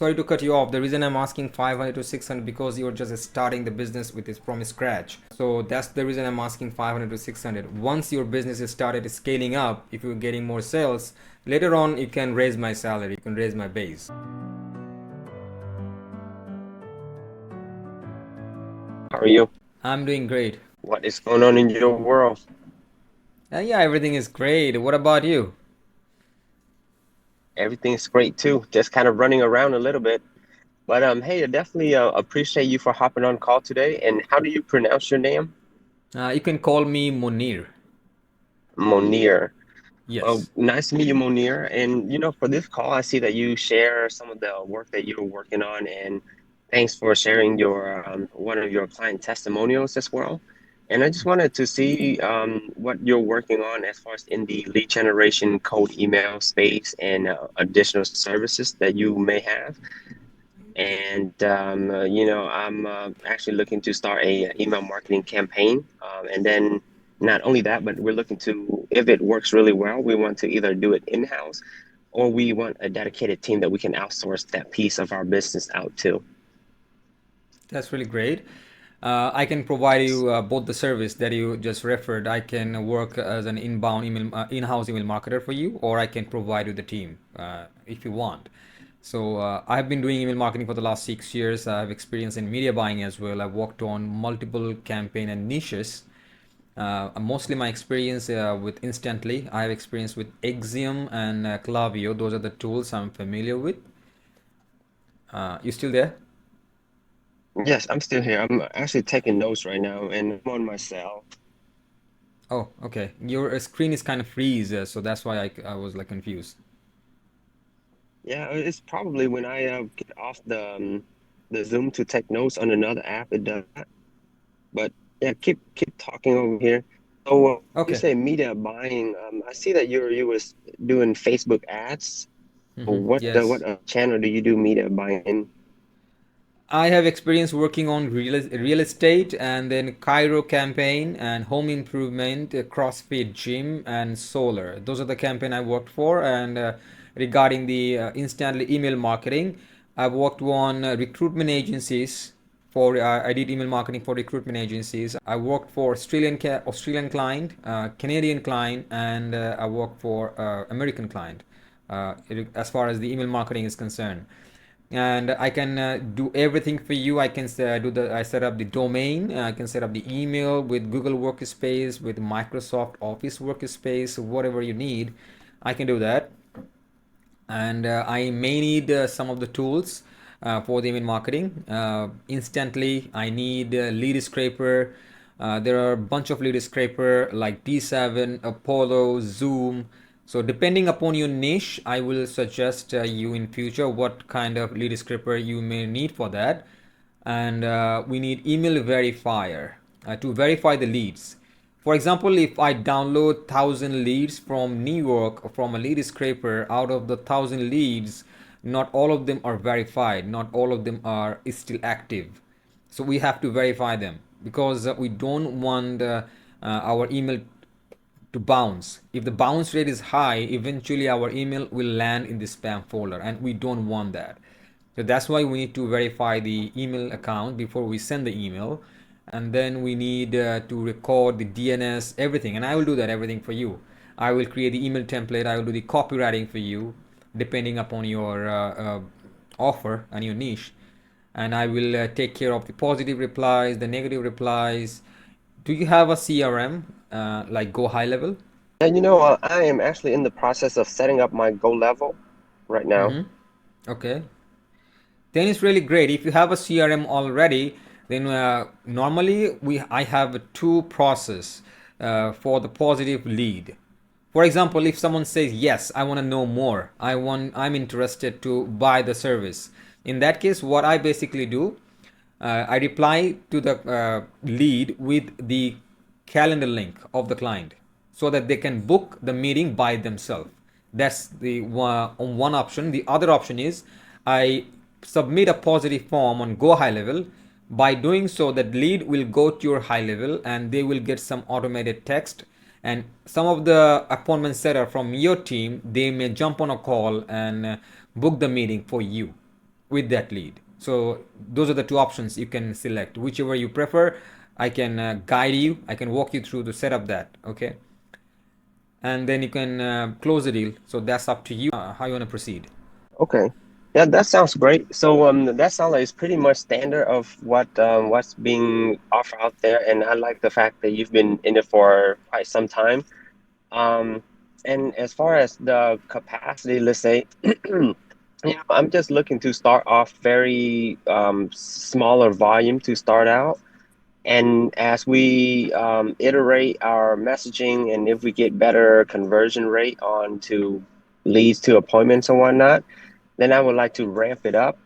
Sorry to cut you off. The reason I'm asking 500 to 600 because you're just starting the business with this from scratch. So that's the reason I'm asking 500 to 600. Once your business is started scaling up, if you're getting more sales, later on you can raise my salary, you can raise my base. How are you? I'm doing great. What is going on in your world? Yeah, everything is great. What about you? Everything's great too. Just kind of running around a little bit. But hey, I definitely appreciate you for hopping on call today. And how do you pronounce your name? You can call me Monir. Monir. Well, Yes. nice to meet you, Monir. And for this call, I see that you share some of the work that you're working on, and thanks for sharing your one of your client testimonials as well. And I just wanted to see what you're working on as far as in the lead generation, cold email space, and additional services that you may have. And I'm actually looking to start a email marketing campaign, and then not only that, but we're looking to, if it works really well, we want to either do it in-house or we want a dedicated team that we can outsource that piece of our business out to. That's really great. I can provide you both the service that you just referred. I can work as an inbound email, in-house email marketer for you, or I can provide you the team if you want. So I've been doing email marketing for the last 6 years. I have experience in media buying as well. I've worked on multiple campaign and niches. Mostly my experience with Instantly. I have experience with Exium and Klaviyo. Those are the tools I'm familiar with. You still there? Yes, I'm still here. I'm actually taking notes right now and I'm on my cell. Oh, okay. Your screen is kind of freeze, so that's why I was like confused. Yeah, it's probably when I get off the Zoom to take notes on another app, it does that. But yeah, keep talking over here. So you Okay. say media buying. I see that you was doing Facebook ads. What Yes. channel do you do media buying in? I have experience working on real estate and then Cairo campaign and home improvement, CrossFit gym and solar. Those are the campaign I worked for. And regarding the instantly email marketing, I've worked on recruitment agencies for I did email marketing for recruitment agencies. I worked for Australian client, Canadian client, and I worked for American client. As far as the email marketing is concerned, and I can do everything for you. I can I set up the domain, I can set up the email with Google Workspace, with Microsoft Office Workspace, whatever you need, I can do that. And I may need some of the tools for the email marketing. Instantly, I need lead scraper. There are a bunch of lead scraper like D7, Apollo, Zoom. So depending upon your niche, I will suggest you in future what kind of lead scraper you may need for that. And we need email verifier to verify the leads. For example, if I download 1,000 leads from New York from a lead scraper, out of the 1,000 leads, not all of them are verified, not all of them are still active. So we have to verify them because we don't want our email to bounce. If the bounce rate is high, eventually our email will land in the spam folder, and we don't want that. So that's why we need to verify the email account before we send the email. And then we need to record the DNS, everything. And I will do that everything for you. I will create the email template. I will do the copywriting for you, depending upon your offer and your niche. And I will take care of the positive replies, the negative replies. Do you have a CRM like Go High Level? And I am actually in the process of setting up my Go level right now. Okay. Then it's really great. If you have a CRM already, then normally I have two process for the positive lead. For example, if someone says yes, I want to know more. I'm interested to buy the service. In that case, what I basically do, I reply to the lead with the calendar link of the client so that they can book the meeting by themselves. That's the one option. The other option is I submit a positive form on Go High Level. By doing so, that lead will go to your high level and they will get some automated text, and some of the appointment setter from your team, they may jump on a call and book the meeting for you. with that lead. So those are the two options you can select. Whichever you prefer, I can guide you. I can walk you through to set up that. Okay, and then you can close the deal. So that's up to you how you want to proceed. Okay. Yeah, that sounds great. So that sounds like it's pretty much standard of what's being offered out there, and I like the fact that you've been in it for quite some time. Um, and as far as the capacity, let's say, I'm just looking to start off very smaller volume to start out. And as we iterate our messaging, and if we get better conversion rate on to leads to appointments and whatnot, then I would like to ramp it up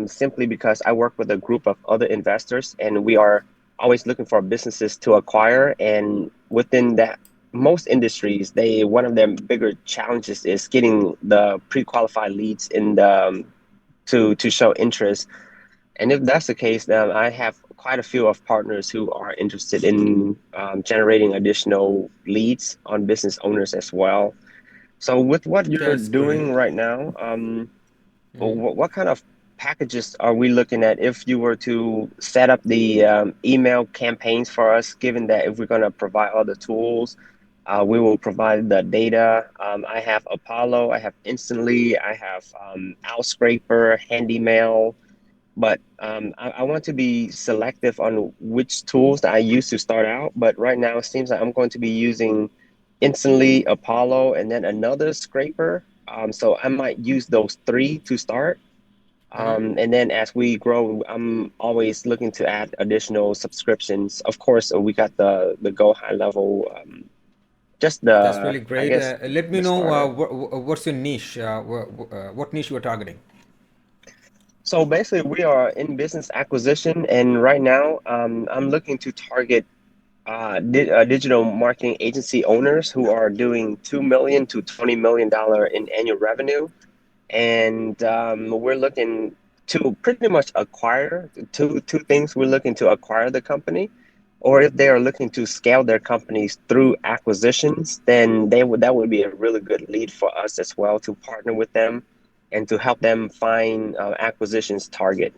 simply because I work with a group of other investors and we are always looking for businesses to acquire. And within that, most industries, they one of their bigger challenges is getting the pre-qualified leads in the to show interest. And if that's the case, then I have quite a few of partners who are interested in generating additional leads on business owners as well. So with what you're That's great. doing right now, Mhm. what kind of packages are we looking at if you were to set up the email campaigns for us, given that if we're going to provide all the tools, we will provide the data. I have Apollo, I have Instantly, I have Outscraper, Handymail, but I want to be selective on which tools that I use to start out. But right now, it seems like I'm going to be using Instantly, Apollo, and then another scraper. So I might use those three to start. Mhm. And then as we grow, I'm always looking to add additional subscriptions. Of course, we got the Go High Level, just That's the really I great. guess Let me the know starter. what's your niche. What niche you are targeting? So basically, we are in business acquisition, and right now, I'm looking to target digital marketing agency owners who are doing $2 million to $20 million in annual revenue, and we're looking to pretty much acquire two things. We're looking to acquire the company, or if they are looking to scale their companies through acquisitions, then they would that would be a really good lead for us as well to partner with them and to help them find acquisitions target.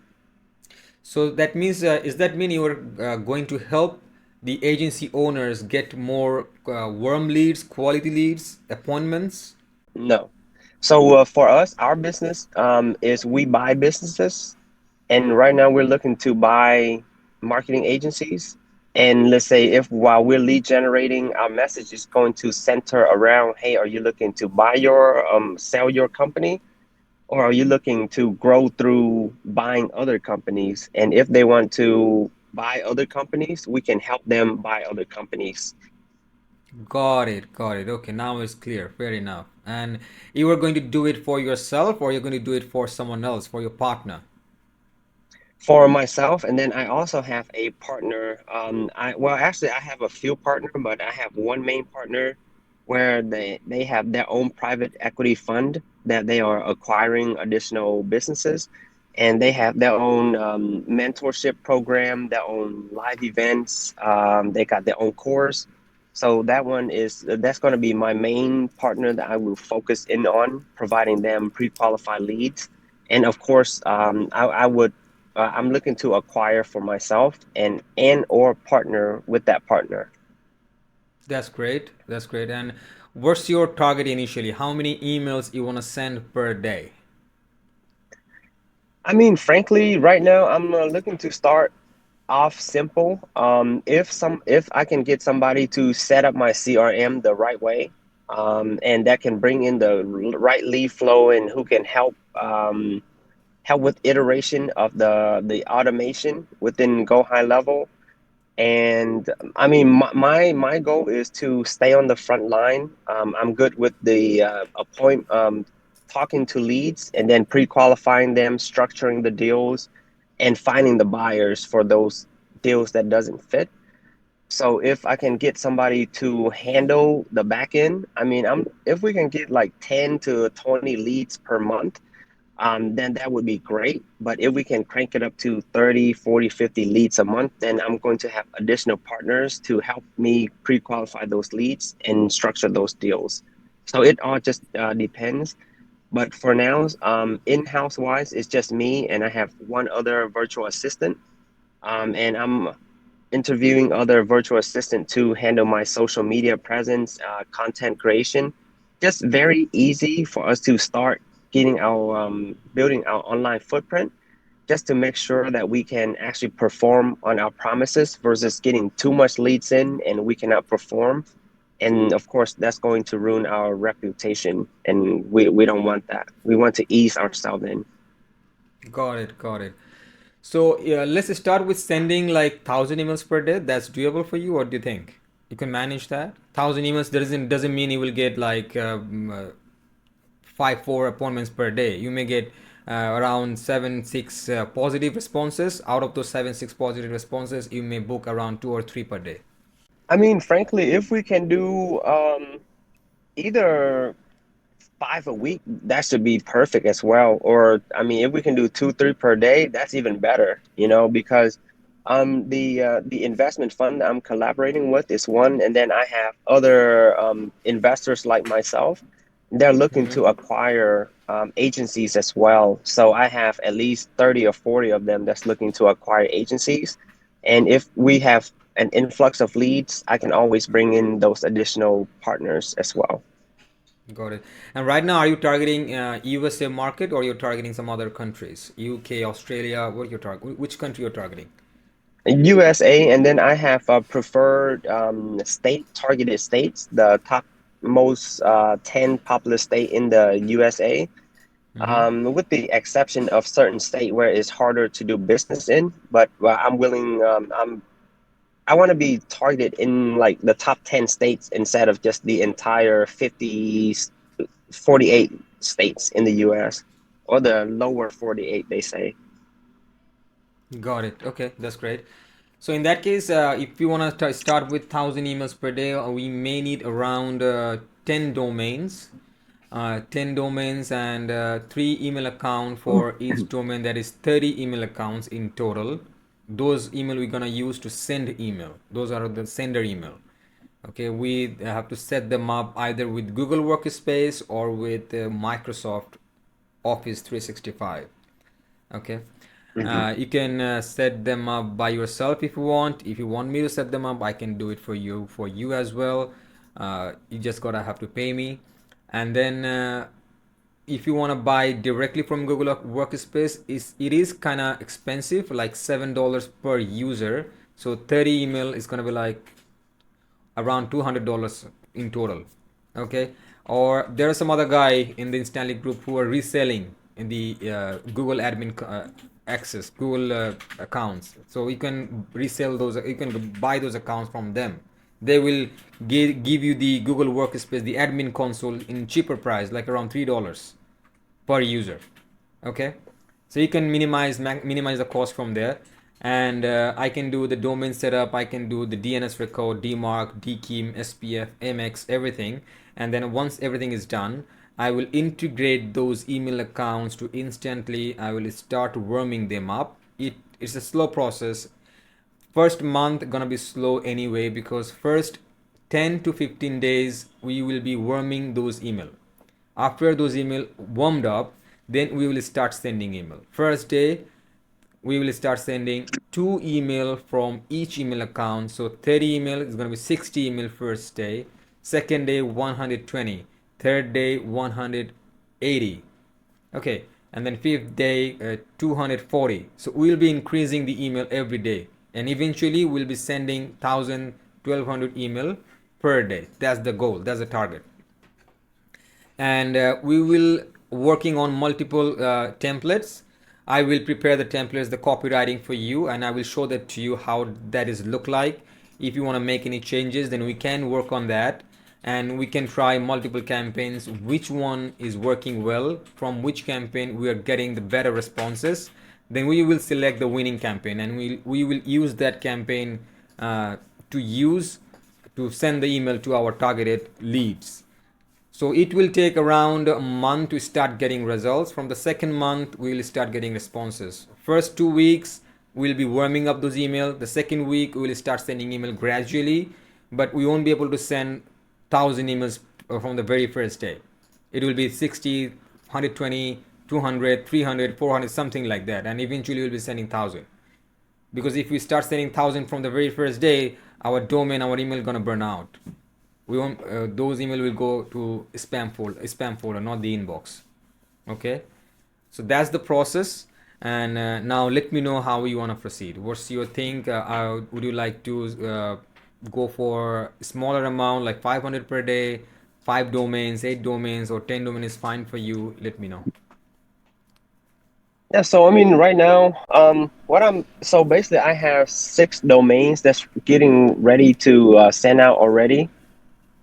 So that means, is that mean you are going to help the agency owners get more warm leads, quality leads, appointments? No. So for us, our business is we buy businesses. And right now we're looking to buy marketing agencies. And let's say if while we're lead generating, our message is going to center around, hey, are you looking to buy your sell your company? Or are you looking to grow through buying other companies? And if they want to buy other companies, we can help them buy other companies. Got it, got it. Okay, now it's clear. Fair enough. And you are going to do it for yourself, or you're going to do it for someone else, for your partner? For myself, and then I also have a partner. Actually, I have a few partners, but I have one main partner where they have their own private equity fund that they are acquiring additional businesses, and they have their own mentorship program, their own live events. They got their own course. So that's going to be my main partner that I will focus in on, providing them pre-qualified leads. And of course, I'm looking to acquire for myself and or partner with that partner. That's great. That's great. And what's your target initially? How many emails you want to send per day? I mean, frankly, right now I'm looking to start off simple. If I can get somebody to set up my CRM the right way, and that can bring in the right lead flow and who can help with iteration of the automation within Go High Level. And I mean, my goal is to stay on the front line. I'm good with the talking to leads and then pre-qualifying them, structuring the deals, and finding the buyers for those deals that doesn't fit. So if I can get somebody to handle the back end, I mean, if we can get like 10 to 20 leads per month, then that would be great. But if we can crank it up to 30, 40, 50 leads a month, then I'm going to have additional partners to help me pre-qualify those leads and structure those deals. So it all just depends. But for now, in-house wise, it's just me, and I have one other virtual assistant. And I'm interviewing other virtual assistant to handle my social media presence, content creation. Just very easy for us to start getting our building our online footprint, just to make sure that we can actually perform on our promises versus getting too much leads in and we cannot perform. And of course, that's going to ruin our reputation, and we don't want that. We want to ease ourselves in. Got it, got it. So yeah, let's start with sending like 1,000 emails per day. That's doable for you. What do you think? You can manage that. 1,000 emails doesn't mean you will get like 5 4 appointments per day. You may get around 7 6 positive responses. Out of those 7 6 positive responses, you may book around 2 or 3 per day. I mean, frankly, if we can do either 5 a week, that should be perfect as well. Or, I mean, if we can do two, three per day, that's even better, because the investment fund I'm collaborating with is one, and then I have other investors like myself. They're looking to acquire agencies as well. So I have at least 30 or 40 of them that's looking to acquire agencies. And if we have an influx of leads, I can always bring in those additional partners as well. Got it. And right now, are you targeting USA market or you're targeting some other countries? UK, Australia, what you're targeting? Which country you're targeting? USA, and then I have preferred state targeted states, the top most 10 populous state in the USA, Mm-hmm. with the exception of certain state where it's harder to do business in. But I'm willing, I want to be targeted in like the top 10 states instead of just the entire 48 states in the US, or the lower 48, they say. Got it. Okay, that's great. So in that case, if you want to start with 1,000 emails per day, we may need around 10 domains. 10 domains and 3 email account for each domain. That is 30 email accounts in total. Those email we're gonna use to send email. Those are the sender email. Okay, we have to set them up either with Google Workspace or with Microsoft Office 365. Okay, Mhm. you can set them up by yourself if you want. If you want me to set them up, I can do it for you as well. You just gotta have to pay me. And then if you want to buy directly from Google Workspace, it is kind of expensive, like $7 per user. So 30 email is gonna be like around $200 in total. Okay, or there are some other guy in the Instantly group who are reselling in the Google admin access, Google accounts. So you can resell those, you can buy those accounts from them. They will give you the Google Workspace, the admin console, in cheaper price, like around $3 per user. Okay, so you can minimize the cost from there. And I can do the domain setup, I can do the DNS record, DMARC, DKIM, SPF, MX, everything. And then once everything is done, I will integrate those email accounts to Instantly. I will start warming them up. It's a slow process. First month gonna be slow anyway, because first 10 to 15 days we will be warming those email. After those email warmed up, then we will start sending email. First day we will start sending 2 email from each email account. So 30 email is going to be 60 email first day. Second day 120. Third day 180. Okay, and then fifth day 240. So we'll be increasing the email every day, and eventually we'll be sending 1,000 1,200 email per day. That's the goal, that's the target. And we will working on multiple templates. I will prepare the templates, the copywriting for you, and I will show that to you how that is look like. If you want to make any changes, then we can work on that, and we can try multiple campaigns, which one is working well, from which campaign we are getting the better responses. Then we will select the winning campaign, and we will use that campaign to use to send the email to our targeted leads. So it will take around a month to start getting results. From the second month, we will start getting responses. First 2 weeks, we'll be warming up those emails. The second week, we will start sending email gradually, but we won't be able to send 1,000 emails from the very first day. It will be 60, 120, 200, 300, 400, something like that, and eventually we'll be sending 1,000. Because if we start sending 1,000 from the very first day, our domain, our email gonna burn out. We won't. Those email will go to spam folder, not the inbox. Okay, so that's the process. And now let me know how you want to proceed. What's your think? Would you like to go for smaller amount like 500 per day, 5 domains, 8 domains, or 10 domains is fine for you? Let me know. Yeah, so I mean, right now, so basically I have 6 domains that's getting ready to send out already.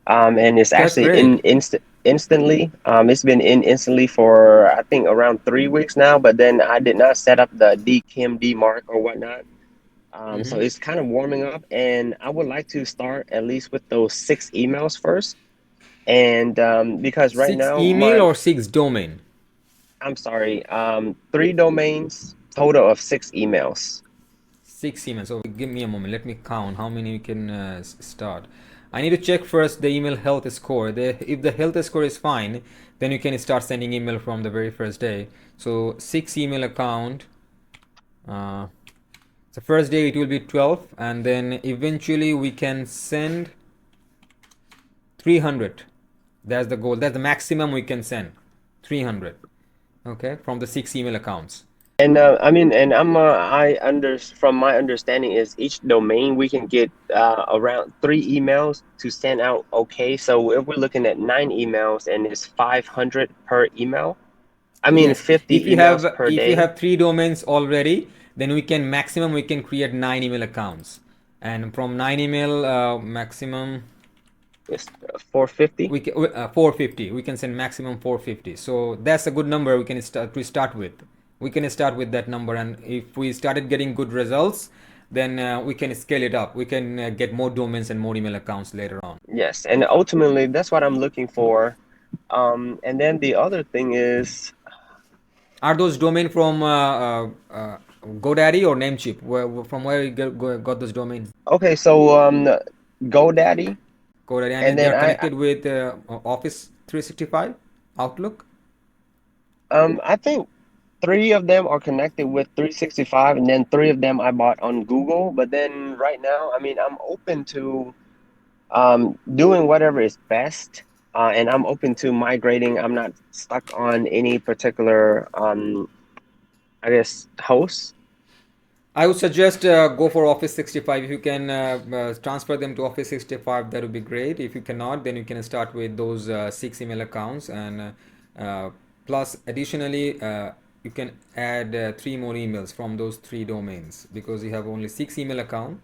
And it's That's actually great. in instantly. It's been in instantly for I think around 3 weeks now, but then I did not set up the DKIMD mark or whatnot. So Mm-hmm. it's kind of warming up, and I would like to start at least with those 6 emails first. And because right Six now email my or 6 domain? I'm sorry, 3 domains, total of 6 emails. 6 emails. So give me a moment. Let me count how many we can start. I need to check first the email health score. If the health score is fine, then you can start sending email from the very first day. So 6 email account. Uh, the first day it will be 12, and then eventually we can send 300. That's the goal. That's the maximum we can send. 300. Okay, from the 6 email accounts. And I mean, and I from my understanding is each domain we can get around 3 emails to send out. Okay, so if we're looking at 9 emails and it's 500 per email, I mean Yes, 50 emails per if you day have 3 domains already, then we can create 9 email accounts, and from 9 email maximum is 450. 450. We can send maximum 450. So that's a good number. We start with. We can start with that number, and if we started getting good results, then we can scale it up. We can get more domains and more email accounts later on. Yes, and ultimately that's what I'm looking for. And then the other thing is, Are those domain from GoDaddy or Namecheap? From where you got those domains? okay, so GoDaddy, GoDaddy, and and they then are connected with Office 365, Outlook. I think 3 of them are connected with 365, and then 3 of them I bought on Google. But then right now, I mean, I'm open to doing whatever is best, and I'm open to migrating. I'm not stuck on any particular, I guess, host. I would suggest go for Office 65. If you can transfer them to Office 65, that would be great. If you cannot, then you can start with those 6 email accounts, and plus additionally, you can add 3 more emails from those 3 domains because you have only 6 email account.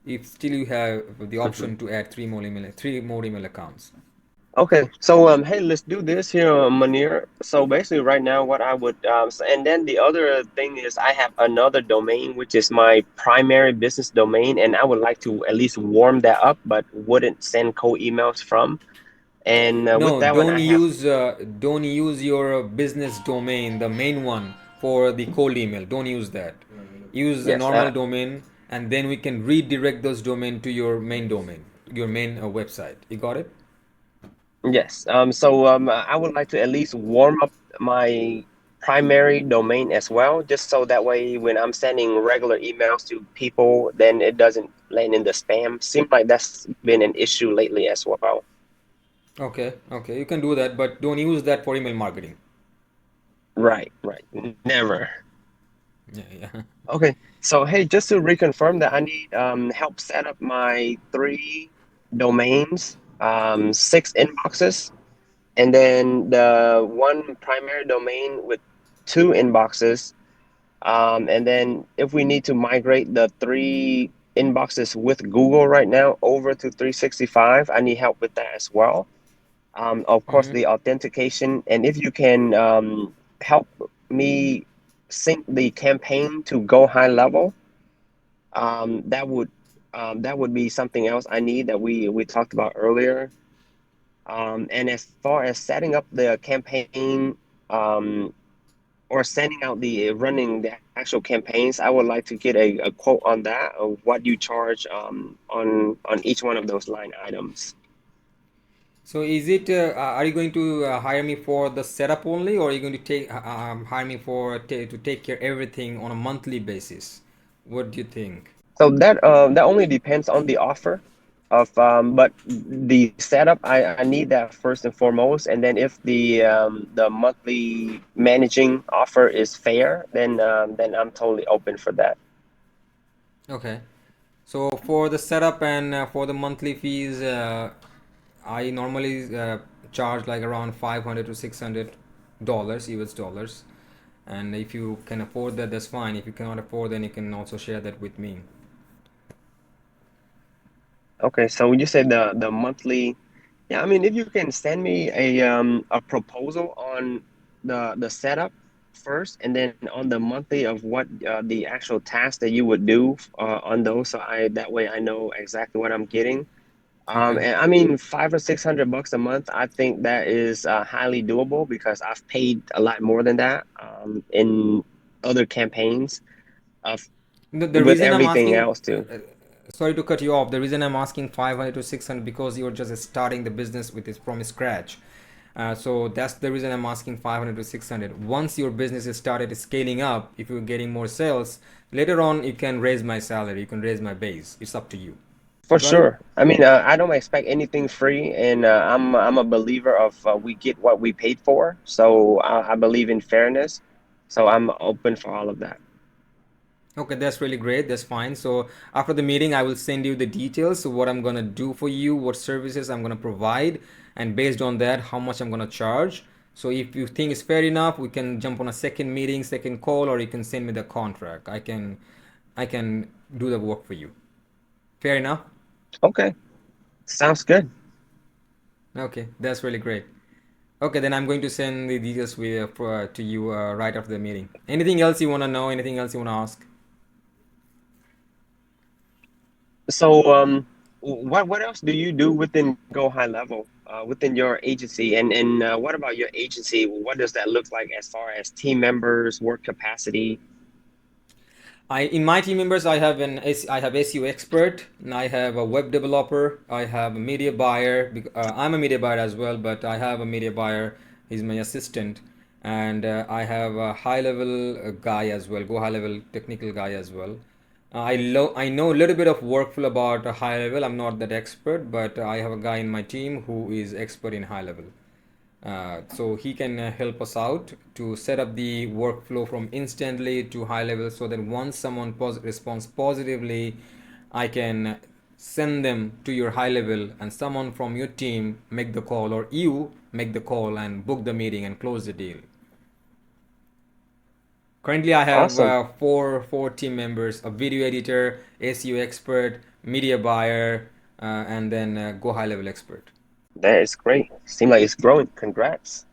If still you have the Mhm. option to add 3 more email accounts. Okay, so hey, let's do this here, Manir. So basically, right now, what I would and then the other thing is I have another domain which is my primary business domain, and I would like to at least warm that up, but wouldn't send cold emails from. And with No, that one, I have don't use your business domain, the main one, for the cold email. Don't use that. Use the yes, normal domain, and then we can redirect those domain to your main domain, your main website. You got it? yes. So I would like to at least warm up my primary domain as well, just so that way when I'm sending regular emails to people, then it doesn't land in the spam. Seems like that's been an issue lately as well. Okay, okay, you can do that, but don't use that for email marketing. Right, right. Never. Yeah, yeah. Okay. So hey, just to reconfirm that I need help set up my 3 domains, 6 inboxes, and then the one primary domain with 2 inboxes. And then if we need to migrate the 3 inboxes with Google right now over to 365, I need help with that as well. Of course, Mm-hmm. the authentication, and if you can help me sync the campaign to go high level, um, that would that would be something else I need that we talked about earlier. And as far as setting up the campaign, um, or sending out the running the actual campaigns, I would like to get a quote on that of what you charge on each one of those line items. So is it? Are you going to hire me for the setup only, or are you going to hire me for to take care everything on a monthly basis? What do you think? So that only depends on the offer of but the setup I need that first and foremost, and then if the monthly managing offer is fair, then I'm totally open for that. Okay. So for the setup and for the monthly fees, I normally charge like around 500 to $600 US dollars. And if you can afford that, that's fine. If you cannot afford, then you can also share that with me. Okay, so when you say the monthly, yeah, I mean if you can send me a proposal on the setup first, and then on the monthly of what the actual task that you would do on those, so I that way I know exactly what I'm getting. Okay. And I mean, 5 or 600 bucks a month, I think that is highly doable because I've paid a lot more than that in other campaigns of The with reason I'm everything asking, else too. sorry to cut you off. The reason I'm asking 500 to 600 because you're just starting the business with this from scratch. So that's the reason I'm asking 500 to 600. Once your business is started scaling up, if you're getting more sales, later on you can raise my salary, you can raise my base. It's up to you. For Got it? sure. I mean, I don't expect anything free, and I'm a believer of we get what we paid for. So I believe in fairness. So I'm open for all of that. Okay, that's really great. That's fine. So after the meeting, I will send you the details of what I'm gonna do for you, what services I'm gonna provide, and based on that, how much I'm gonna charge. So if you think it's fair enough, we can jump on a second meeting, second call, or you can send me the contract. I can do the work for you. Fair enough? Okay, sounds good. Okay, that's really great. Okay, then I'm going to send the details to you right after the meeting. Anything else you wanna know? Anything else you wanna ask? So, what else do you do within Go High Level, within your agency, and what about your agency? What does that look like as far as team members, work capacity? I in my team members I have SEO expert, and I have a web developer, I have a media buyer. I'm a media buyer as well, but I have a media buyer. He's my assistant, and I have a high level guy as well, go high level technical guy as well. I know a little bit of workflow about a high level. I'm not that expert, but I have a guy in my team who is expert in high level. So he can help us out to set up the workflow from instantly to high level so that once someone responds positively, I can send them to your high level and someone from your team make the call or you make the call and book the meeting and close the deal. Currently, I have Awesome. four team members: a video editor, SEO expert, media buyer, and then go high level expert. That is great. Seems like it's growing. Congrats.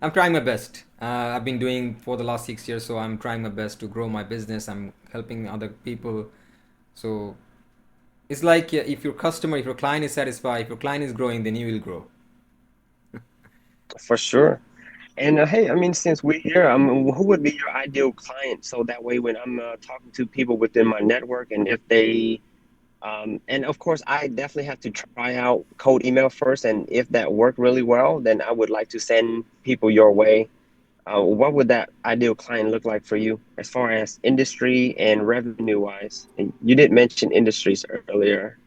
I'm trying my best. I've been doing for the last 6 years, so I'm trying my best to grow my business. I'm helping other people. So it's like if your customer, if your client is satisfied, if your client is growing, then you will grow. For sure. And hey, I mean, since we're here, who would be your ideal client? So that way, when I'm talking to people within my network, and if they, and of course, I definitely have to try out cold email first, and if that worked really well, then I would like to send people your way. What would that ideal client look like for you as far as industry and revenue wise? And you did mention industries earlier.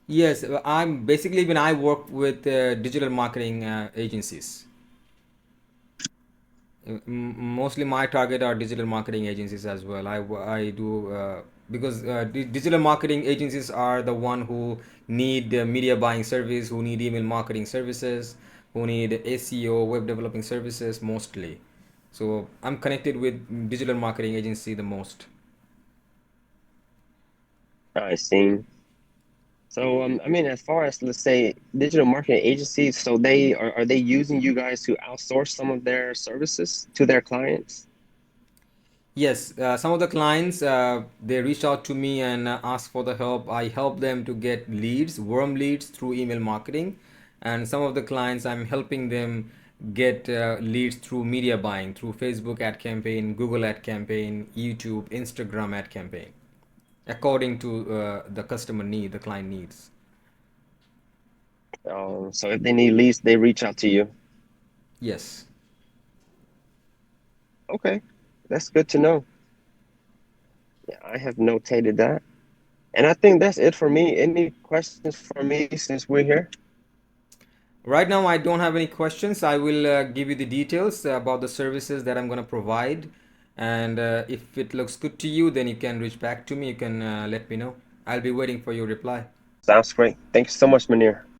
Yes, I'm basically when I work with digital marketing agencies. Mostly my target are digital marketing agencies as well. I do because digital marketing agencies are the one who need media buying service, who need email marketing services, who need SEO, web developing services mostly. So I'm connected with digital marketing agency the most. I see. So, I mean, as far as let's say digital marketing agencies, so are they using you guys to outsource some of their services to their clients? Yes, some of the clients they reach out to me and ask for the help. I help them to get leads, warm leads through email marketing, and some of the clients I'm helping them get leads through media buying, through Facebook ad campaign, Google ad campaign, YouTube, Instagram ad campaign, according to the customer need, the client needs. So if they need leads, they reach out to you. Yes. Okay, that's good to know. Yeah, I have notated that. And I think that's it for me. Any questions for me since we're here? Right now, I don't have any questions. I will give you the details about the services that I'm going to provide. And if it looks good to you, then you can reach back to me. You can let me know. I'll be waiting for your reply. Sounds great. Thanks so much, Manir.